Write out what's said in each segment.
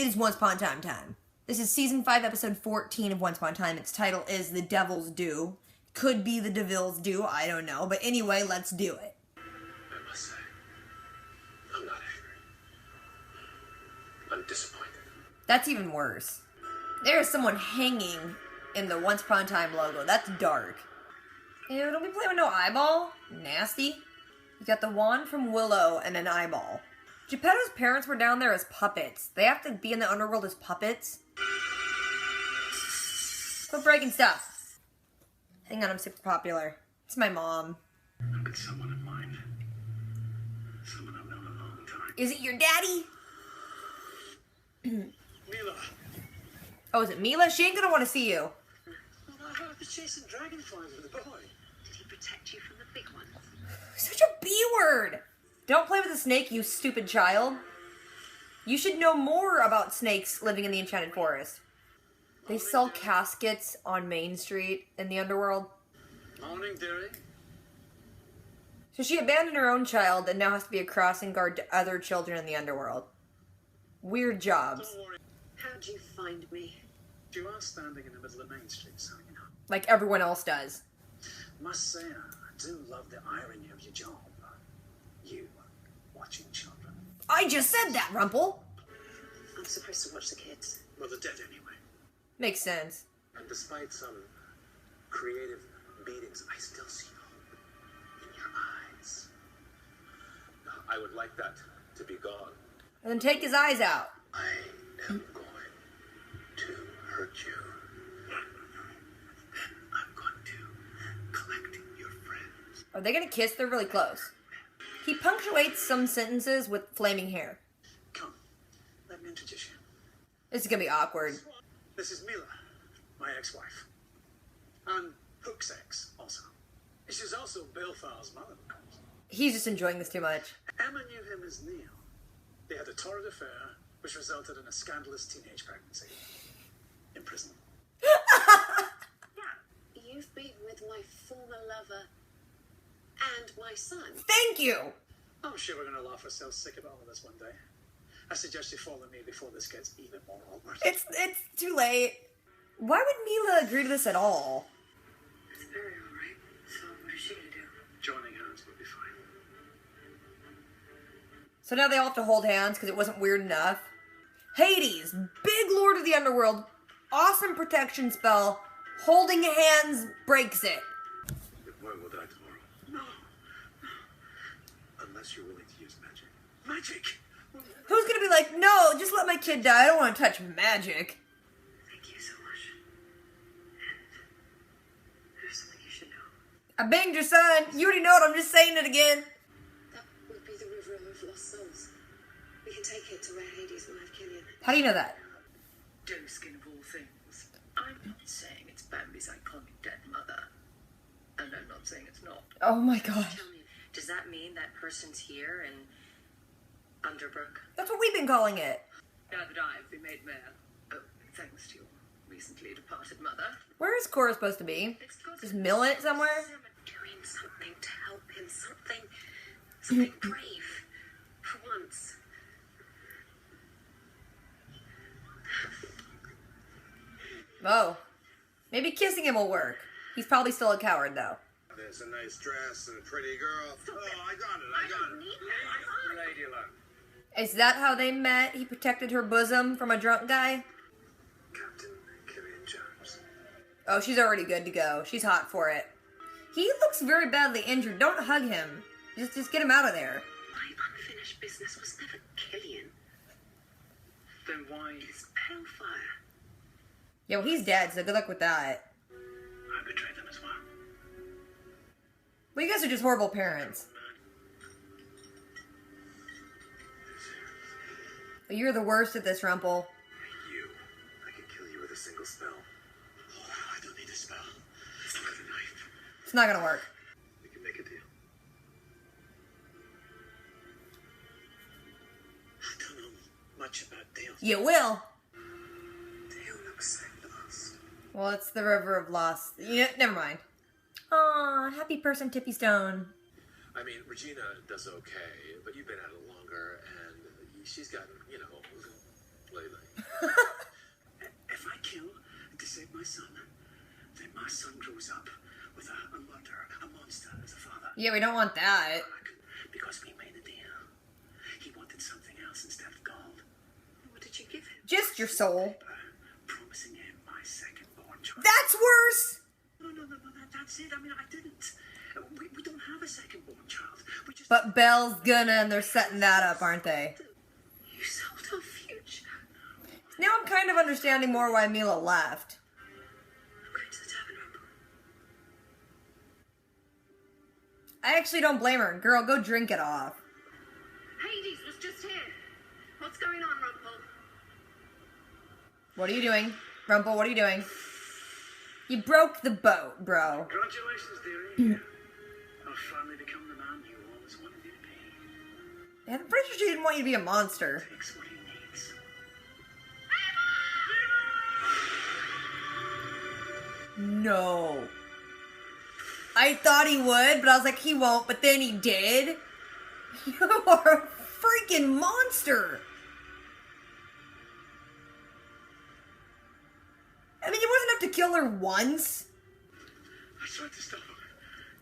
It is Once Upon a Time. This is season 5, episode 14 of Once Upon a Time. Its title is The Devil's Due. Could be The Devil's Due, I don't know. But anyway, let's do it. I must say, I'm not angry. I'm disappointed. That's even worse. There is someone hanging in the Once Upon a Time logo. That's dark. Ew, don't be playing with no eyeball. Nasty. You got the wand from Willow and an eyeball. Geppetto's parents were down there as puppets. They have to be in the underworld as puppets. Quit breaking stuff. Hang on, I'm super popular. It's my mom. I've got someone in mind. Someone I've known a long time. Is it your daddy? Mila! Oh, is it Mila? She ain't gonna want to see you. I was chasing dragonflies with a boy. Did he protect you from the big ones? Such a B-word! Don't play with a snake, you stupid child. You should know more about snakes living in the Enchanted Forest. They sell caskets on Main Street in the underworld. Morning, dearie. So she abandoned her own child and now has to be a crossing guard to other children in the underworld. Weird jobs. Don't worry. How'd you find me? You are standing in the middle of Main Street, so you know. Like everyone else does. Must say, I do love the irony of your job. You watching children. I just said that, Rumple. I'm supposed to watch the kids. Well, they're dead anyway. Makes sense. And despite some creative beatings, I still see hope in your eyes. I would like that to be gone. And then take his eyes out. I am going to hurt you. I'm going to collect your friends. Are they gonna kiss? They're really close. He punctuates some sentences with flaming hair. Come, let me introduce you. This is gonna be awkward. This is Mila, my ex-wife. And Hook's ex, also. She's also Balthar's mother, of course. He's just enjoying this too much. Emma knew him as Neil. They had a torrid affair, which resulted in a scandalous teenage pregnancy. In prison. You've been with my former lover and my son. Thank you! I'm sure we're going to laugh ourselves sick about all of this one day. I suggest you follow me before this gets even more awkward. It's too late. Why would Mila agree to this at all? It's very alright. So what is she gonna do? Joining hands will be fine. So now they all have to hold hands because it wasn't weird enough. Hades, big lord of the underworld, awesome protection spell, holding hands breaks it. Your boy will die tomorrow. No. Unless you're willing to use magic. Magic! Who's gonna be like, no, just let my kid die, I don't want to touch magic. Thank you so much. And there's something you should know. I banged your son, you already know it, I'm just saying it again. That would be the River of Lost Souls. We can take it to where Hades will have Killian. How do you know that? Doeskin of all things. I'm not saying it's Bambi's iconic dead mother. And I'm not saying it's not. Oh my gosh. Tell me, does that mean that person's here in Underbrook? That's what we've been calling it. Now that I've been made mayor. Oh, thanks to your recently departed mother. Where is Cora supposed to be? It's got Is Mill in it somewhere? Doing something to help him. Something brave. For once. Oh. Maybe kissing him will work. He's probably still a coward, though. There's a nice dress and a pretty girl. I got it. Lady alone. Is that how they met? He protected her bosom from a drunk guy? Captain Killian Jones. Oh, she's already good to go. She's hot for it. He looks very badly injured. Don't hug him. Just get him out of there. My unfinished business was never Killian. Then why? It's Palefire. Yeah, well, he's dead, so good luck with that. I betrayed them as well. Well, you guys are just horrible parents. But you're the worst at this, Rumple. You. I can kill you with a single spell. Oh, I don't need a spell. It's not a knife. It's not gonna work. We can make a deal. I don't know much about deals. You will. Deal looks so lost. Well, it's the River of Lost. Yeah, never mind. Aw, happy person, Tippy Stone. I mean, Regina does okay, but you've been at it longer, and she's gotten, lately. Yeah, we don't want that. Because we made a deal. He wanted something else instead of gold. What did you give him? Just your soul. Promising him my second-born child. That's worse! No, that's it. I mean, I didn't. We don't have a second-born child. We just... But Belle's gonna, and they're setting that up, aren't they? You sold our future. Now I'm kind of understanding more why Mila left. I'm going to the tavern, Rumble. I actually don't blame her. Girl, go drink it off. Hades was just here. What's going on, Rumble? What are you doing? Rumple, what are you doing? You broke the boat, bro. Congratulations, dearie. I've finally become the man you always wanted me to be. And I'm pretty sure she didn't want you to be a monster. Takes what he needs. No. I thought he would, but I was like, he won't, but then he did. You are a freaking monster. I mean, it wasn't enough to kill her once. I tried to stop him.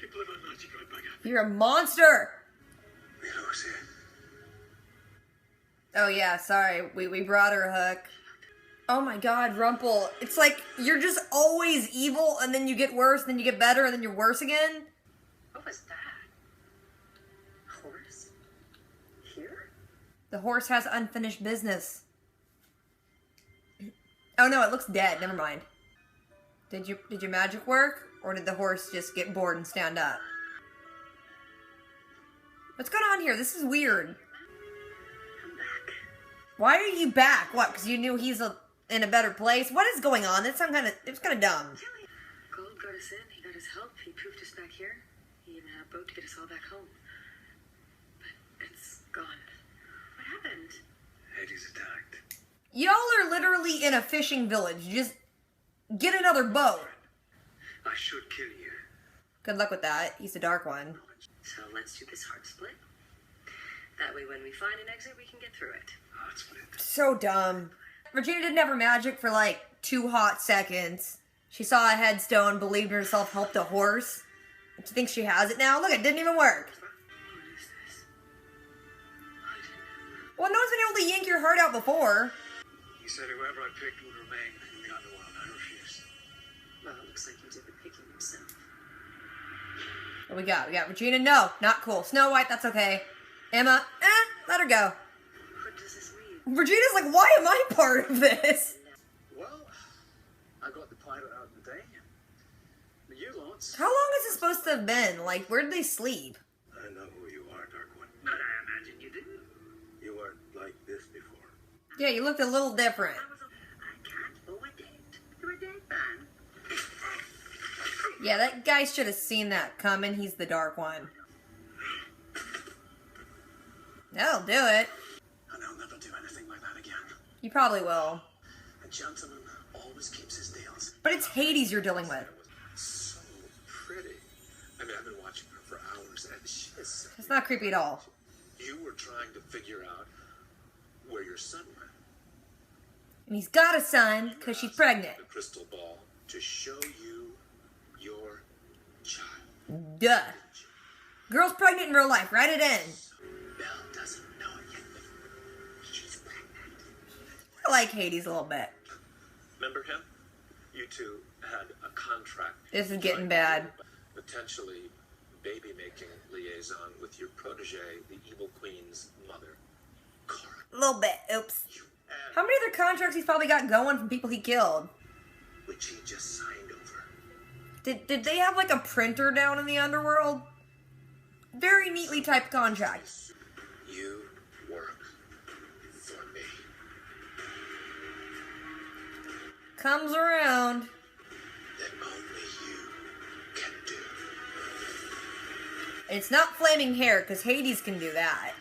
He blew my magic right back at me. You're a monster. Mila was here. Oh yeah, sorry. We brought her a hook. Oh my god, Rumple. It's like you're just always evil and then you get worse, then you get better, and then you're worse again. What was that? Horse? Here? The horse has unfinished business. Oh no, it looks dead. Never mind. Did your magic work? Or did the horse just get bored and stand up? What's going on here? This is weird. I'm back. Why are you back? What, because you knew he's in a better place? What is going on? It's kind of dumb. Gold got us in. He got his help. He proved us back here. He even had a boat to get us all back home. But it's gone. What happened? Hades attacked. Y'all are literally in a fishing village. Just get another boat. I should kill you. Good luck with that. He's the dark one. So let's do this hard split. That way when we find an exit, we can get through it. Oh, that's what it is. So dumb. Regina didn't have her magic for like 2 hot seconds. She saw a headstone, believed in herself, helped a horse. She thinks she has it now. Look, it didn't even work. What is this? I didn't know. Well, no one's been able to yank your heart out before. He said whoever I picked would remain in the underworld. I refused. Well, it looks like he did the picking himself. What we got? We got Regina. No, not cool. Snow White, that's okay. Emma, let her go. What does this mean? Regina's like, why am I part of this? Well, I got the pilot out today. The U-Lots. How long is this supposed to have been? Like, where did they sleep? I know who you are, Dark One. But I imagine you didn't. You weren't like this before. Yeah, you looked a little different. I can't go a date. You're a date man. Yeah, that guy should have seen that coming. He's the dark one. That'll do it. And I'll never do anything like that again. You probably will. A gentleman always keeps his deals. But it's Hades you're dealing with. So pretty. I mean, I've been watching her for hours, and she is... It's not creepy at all. You were trying to figure out where your son went. And he's got a son because she's pregnant. The crystal ball to show you your child. Duh. Girl's pregnant in real life. Write it in. Belle doesn't know it yet. She's pregnant. I like Hades a little bit. Remember him? You two had a contract. This is getting bad. Potentially baby-making liaison with your protege, the evil queen's mother, Cara. A little bit. Oops. You How many other contracts he's probably got going from people he killed? which he just signed over. Did they have like a printer down in the underworld? Very neatly typed contract. You work for me. Comes around. That only you can do. It's not flaming hair, because Hades can do that.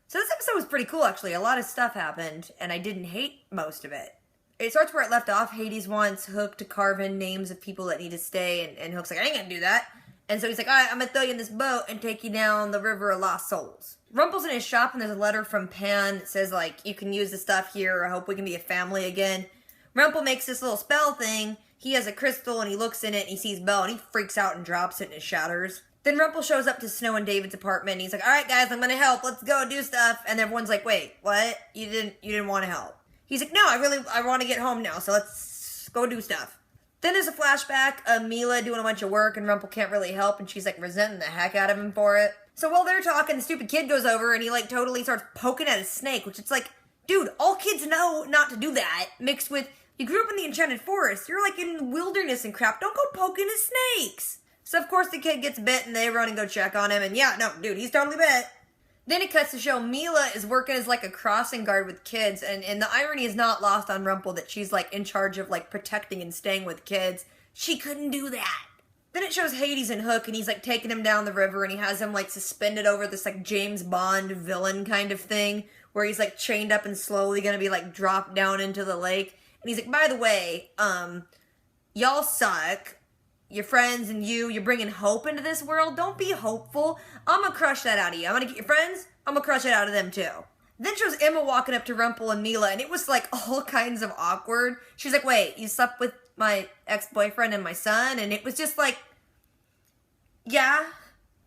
So this episode was pretty cool, actually. A lot of stuff happened, and I didn't hate most of it. It starts where it left off. Hades wants Hook to carve in names of people that need to stay, and Hook's like, I ain't gonna do that. And so he's like, alright, I'm gonna throw you in this boat and take you down the River of Lost Souls. Rumple's in his shop, and there's a letter from Pan that says, like, you can use the stuff here, I hope we can be a family again. Rumple makes this little spell thing. He has a crystal, and he looks in it, and he sees Belle, and he freaks out and drops it, and it shatters. Then Rumple shows up to Snow and David's apartment, and he's like, alright guys, I'm gonna help, let's go do stuff. And everyone's like, wait, what? You didn't want to help. He's like, no, I want to get home now, so let's go do stuff. Then there's a flashback of Mila doing a bunch of work, and Rumple can't really help, and she's like resenting the heck out of him for it. So while they're talking, the stupid kid goes over, and he like totally starts poking at a snake, which it's like, dude, all kids know not to do that, mixed with, you grew up in the Enchanted Forest, you're like in the wilderness and crap, don't go poking at snakes. So of course the kid gets bit, and they run and go check on him, and yeah, no, dude, he's totally bit. Then it cuts to show Mila is working as like a crossing guard with kids, and the irony is not lost on Rumple that she's like in charge of like protecting and staying with kids. She couldn't do that. Then it shows Hades and Hook, and he's like taking him down the river, and he has him like suspended over this like James Bond villain kind of thing, where he's like chained up and slowly gonna be like dropped down into the lake. And he's like, by the way, y'all suck. Your friends and you're bringing hope into this world. Don't be hopeful. I'm gonna crush that out of you. I'm gonna get your friends. I'm gonna crush it out of them too. Then shows Emma walking up to Rumple and Mila, and it was like all kinds of awkward. She's like, wait, you slept with my ex-boyfriend and my son? And it was just like, yeah.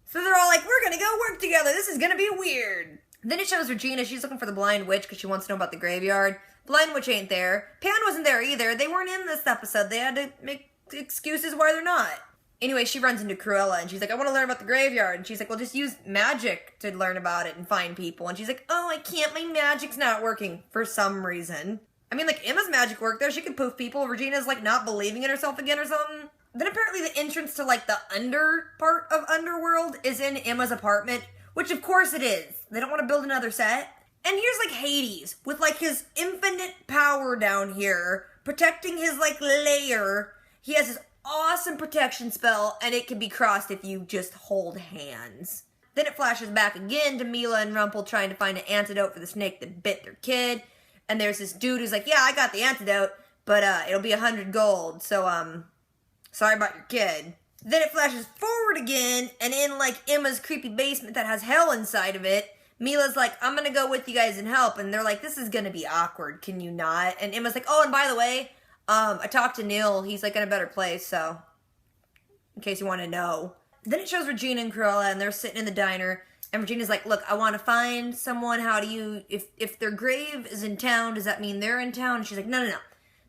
So they're all like, we're gonna go work together. This is gonna be weird. Then it shows Regina. She's looking for the blind witch because she wants to know about the graveyard. Blind witch ain't there. Pan wasn't there either. They weren't in this episode. They had to make excuses why they're not. Anyway, she runs into Cruella, and she's like, I want to learn about the graveyard. And she's like, well, just use magic to learn about it and find people. And she's like, oh, I can't. My magic's not working for some reason. I mean, like, Emma's magic worked there. She could poof people. Regina's, like, not believing in herself again or something. Then apparently the entrance to, like, the under part of Underworld is in Emma's apartment, which of course it is. They don't want to build another set. And here's, like, Hades with, like, his infinite power down here, protecting his, like, lair. He has this awesome protection spell, and it can be crossed if you just hold hands. Then it flashes back again to Mila and Rumple trying to find an antidote for the snake that bit their kid. And there's this dude who's like, yeah, I got the antidote, but it'll be 100 gold, so, sorry about your kid. Then it flashes forward again, and in, like, Emma's creepy basement that has hell inside of it, Mila's like, I'm gonna go with you guys and help. And they're like, this is gonna be awkward, can you not? And Emma's like, oh, and by the way, I talked to Neil. He's, like, in a better place, so in case you want to know. Then it shows Regina and Cruella, and they're sitting in the diner, and Regina's like, look, I want to find someone. How do you, if their grave is in town, does that mean they're in town? And she's like, no.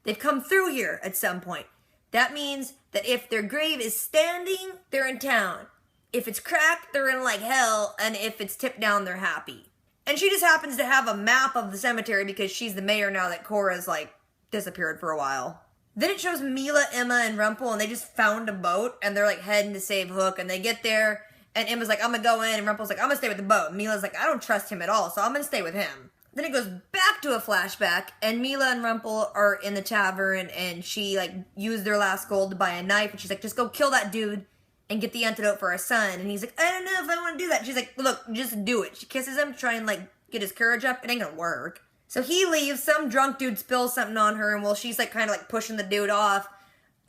They've come through here at some point. That means that if their grave is standing, they're in town. If it's cracked, they're in, like, hell, and if it's tipped down, they're happy. And she just happens to have a map of the cemetery because she's the mayor now that Cora's, like, disappeared for a while. Then it shows Mila, Emma, and Rumple, and they just found a boat, and they're, like, heading to save Hook, and they get there, and Emma's like, I'm gonna go in, and Rumple's like, I'm gonna stay with the boat. And Mila's like, I don't trust him at all, so I'm gonna stay with him. Then it goes back to a flashback, and Mila and Rumple are in the tavern, and she, like, used their last gold to buy a knife, and she's like, just go kill that dude and get the antidote for our son. And he's like, I don't know if I want to do that. And she's like, look, just do it. She kisses him to try and, like, get his courage up. It ain't gonna work. So he leaves, some drunk dude spills something on her, and while she's, like, kind of, like, pushing the dude off,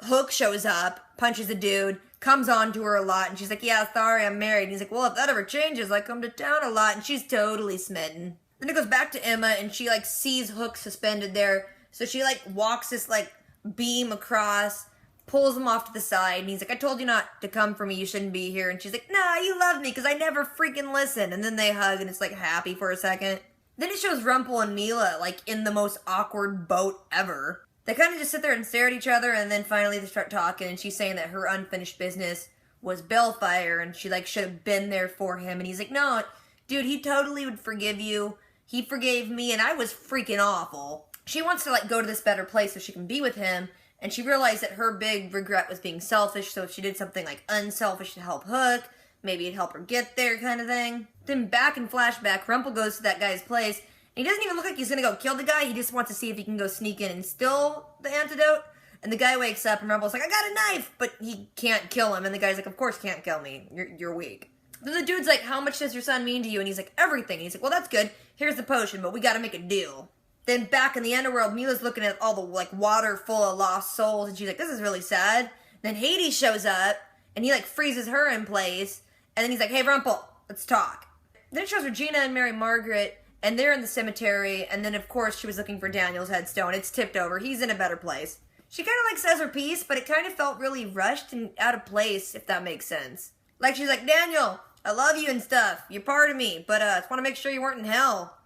Hook shows up, punches the dude, comes on to her a lot, and she's like, yeah, sorry, I'm married. And he's like, well, if that ever changes, I come to town a lot, and she's totally smitten. Then it goes back to Emma, and she, like, sees Hook suspended there, so she, like, walks this, like, beam across, pulls him off to the side, and he's like, I told you not to come for me, you shouldn't be here. And she's like, nah, you love me, because I never freaking listen. And then they hug, and it's, like, happy for a second. Then it shows Rumple and Mila, like, in the most awkward boat ever. They kind of just sit there and stare at each other, and then finally they start talking, and she's saying that her unfinished business was Bellfire, and she, like, should have been there for him. And he's like, no, dude, he totally would forgive you. He forgave me, and I was freaking awful. She wants to, like, go to this better place so she can be with him, and she realized that her big regret was being selfish, so if she did something, like, unselfish to help Hook, maybe it'd help her get there kind of thing. Then back in flashback, Rumple goes to that guy's place, and he doesn't even look like he's gonna go kill the guy, he just wants to see if he can go sneak in and steal the antidote. And the guy wakes up, and Rumple's like, I got a knife! But he can't kill him, and the guy's like, of course can't kill me, you're weak. Then the dude's like, how much does your son mean to you? And he's like, everything. And he's like, well, that's good, here's the potion, but we gotta make a deal. Then back in the Underworld, Mila's looking at all the, like, water full of lost souls, and she's like, this is really sad. Then Hades shows up, and he, like, freezes her in place, and then he's like, hey, Rumple, let's talk. Then it shows Regina and Mary Margaret, and they're in the cemetery, and then, of course, she was looking for Daniel's headstone. It's tipped over. He's in a better place. She kind of, like, says her piece, but it kind of felt really rushed and out of place, if that makes sense. Like, she's like, Daniel, I love you and stuff. You're part of me, but I just want to make sure you weren't in hell.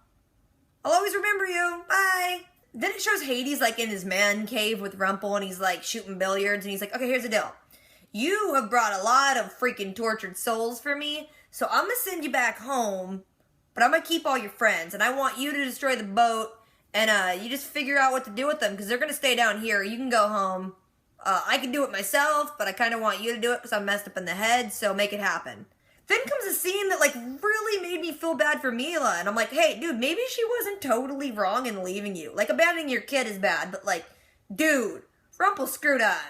I'll always remember you. Bye. Then it shows Hades, like, in his man cave with Rumple, and he's, like, shooting billiards, and he's like, okay, here's the deal. You have brought a lot of freaking tortured souls for me, so I'm gonna send you back home, but I'm gonna keep all your friends, and I want you to destroy the boat, and you just figure out what to do with them, because they're gonna stay down here. You can go home. I can do it myself, but I kind of want you to do it because I'm messed up in the head, so make it happen. Then comes a scene that, like, really made me feel bad for Mila, and I'm like, hey, dude, maybe she wasn't totally wrong in leaving you. Like, abandoning your kid is bad, but, like, dude, Rumple screwed up.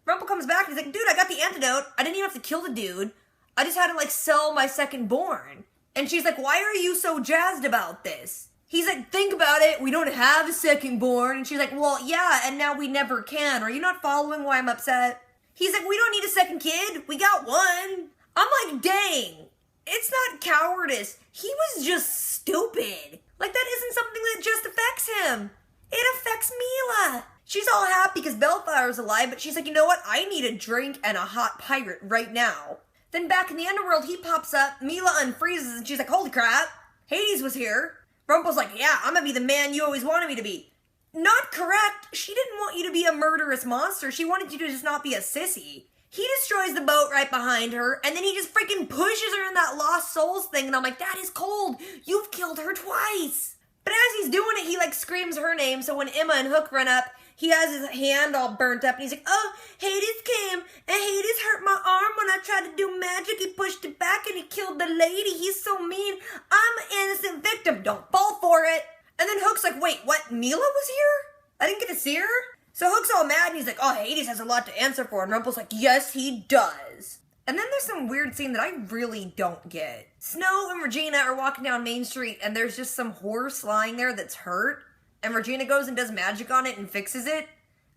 Rumple comes back and he's like, dude, I got the antidote. I didn't even have to kill the dude. I just had to, like, sell my second born. And she's like, why are you so jazzed about this? He's like, think about it. We don't have a second born. And she's like, well, yeah, and now we never can. Are you not following why I'm upset? He's like, we don't need a second kid. We got one. I'm like, dang. It's not cowardice. He was just stupid. Like, that isn't something that just affects him. It affects Mila. She's all happy because Bellfire's alive, but she's like, you know what? I need a drink and a hot pirate right now. Then back in the underworld, he pops up, Mila unfreezes, and she's like, holy crap, Hades was here. Rumple's like, yeah, I'm gonna be the man you always wanted me to be. Not correct. She didn't want you to be a murderous monster. She wanted you to just not be a sissy. He destroys the boat right behind her, and then he just freaking pushes her in that Lost Souls thing, and I'm like, that is cold. You've killed her twice. But as he's doing it, he, like, screams her name, so when Emma and Hook run up, he has his hand all burnt up, and he's like, oh, Hades came, and Hades hurt my arm when I tried to do magic. He pushed it back, and he killed the lady. He's so mean. I'm an innocent victim. Don't fall for it. And then Hook's like, wait, what? Mila was here? I didn't get to see her? So Hook's all mad, and he's like, oh, Hades has a lot to answer for. And Rumple's like, yes, he does. And then there's some weird scene that I really don't get. Snow and Regina are walking down Main Street, and there's just some horse lying there that's hurt. And Regina goes and does magic on it and fixes it.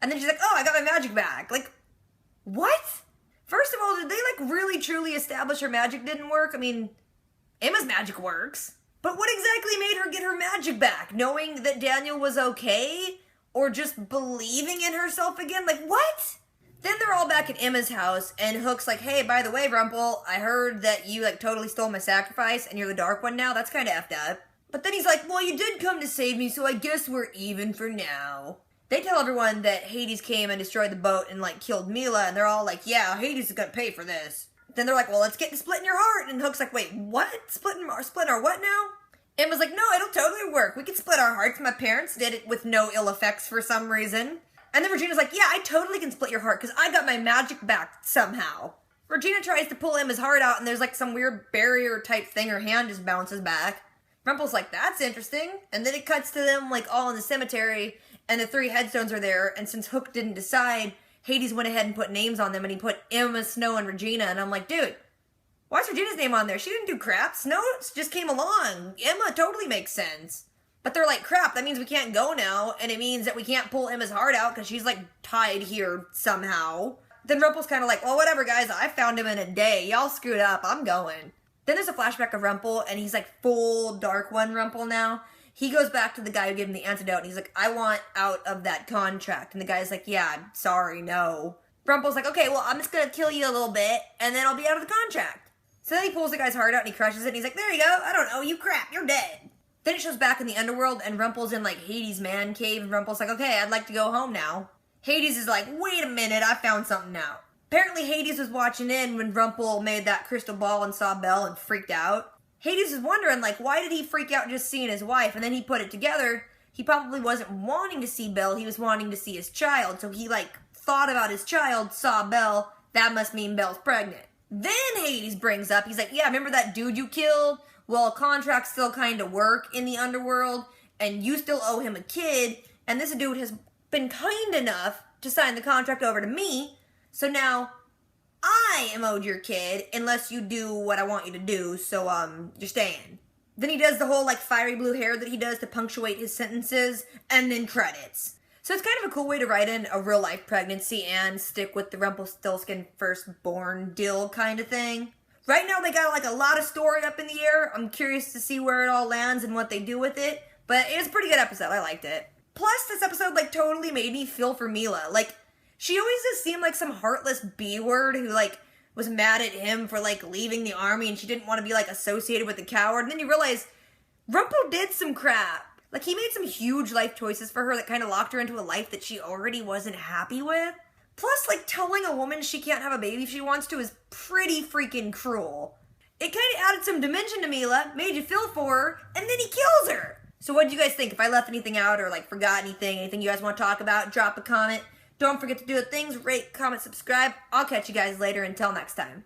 And then she's like, oh, I got my magic back. Like, what? First of all, did they, like, really truly establish her magic didn't work? I mean, Emma's magic works. But what exactly made her get her magic back? Knowing that Daniel was okay? Or just believing in herself again? Like, what? Then they're all back at Emma's house, and Hook's like, hey, by the way, Rumple, I heard that you, like, totally stole my sacrifice, and you're the Dark One now. That's kind of effed up. But then he's like, well, you did come to save me, so I guess we're even for now. They tell everyone that Hades came and destroyed the boat and, like, killed Mila, and they're all like, yeah, Hades is gonna pay for this. Then they're like, well, let's get to splitting your heart. And Hook's like, wait, what? Splitting our what now? Emma's like, no, it'll totally work. We can split our hearts. My parents did it with no ill effects for some reason. And then Regina's like, yeah, I totally can split your heart because I got my magic back somehow. Regina tries to pull Emma's heart out, and there's, like, some weird barrier type thing. Her hand just bounces back. Rumple's like, that's interesting. And then it cuts to them, like, all in the cemetery, and the 3 headstones are there, and since Hook didn't decide, Hades went ahead and put names on them, and he put Emma, Snow, and Regina, and I'm like, dude, why is Regina's name on there? She didn't do crap. Snow just came along. Emma totally makes sense. But they're like, crap, that means we can't go now, and it means that we can't pull Emma's heart out, because she's, like, tied here somehow. Then Rumple's kind of like, well, whatever, guys, I found him in a day. Y'all screwed up. I'm going. Then there's a flashback of Rumple, and he's like full Dark One Rumple now. He goes back to the guy who gave him the antidote, and he's like, I want out of that contract. And the guy's like, yeah, sorry, no. Rumple's like, okay, well, I'm just gonna kill you a little bit, and then I'll be out of the contract. So then he pulls the guy's heart out, and he crushes it, and he's like, there you go, I don't know, you crap, you're dead. Then it shows back in the underworld, and Rumple's in, like, Hades' man cave, and Rumple's like, okay, I'd like to go home now. Hades is like, wait a minute, I found something out. Apparently Hades was watching in when Rumple made that crystal ball and saw Belle and freaked out. Hades was wondering, like, why did he freak out just seeing his wife? And then he put it together. He probably wasn't wanting to see Belle. He was wanting to see his child. So he, like, thought about his child, saw Belle. That must mean Belle's pregnant. Then Hades brings up, he's like, yeah, remember that dude you killed? Well, contracts still kind of work in the underworld, and you still owe him a kid. And this dude has been kind enough to sign the contract over to me. So now, I am owed your kid, unless you do what I want you to do, so, you're staying. Then he does the whole, like, fiery blue hair that he does to punctuate his sentences, and then credits. So it's kind of a cool way to write in a real-life pregnancy and stick with the Rumpelstiltskin firstborn deal kind of thing. Right now, they got, like, a lot of story up in the air. I'm curious to see where it all lands and what they do with it, but it's a pretty good episode. I liked it. Plus, this episode, like, totally made me feel for Mila. Like, she always just seemed like some heartless B-word who, like, was mad at him for, like, leaving the army and she didn't want to be, like, associated with the coward. And then you realize Rumpo did some crap. Like, he made some huge life choices for her that kind of locked her into a life that she already wasn't happy with. Plus, like, telling a woman she can't have a baby if she wants to is pretty freaking cruel. It kind of added some dimension to Mila, made you feel for her, and then he kills her. So what do you guys think? If I left anything out or, like, forgot anything you guys want to talk about, drop a comment. Don't forget to do the things, rate, comment, subscribe. I'll catch you guys later. Until next time.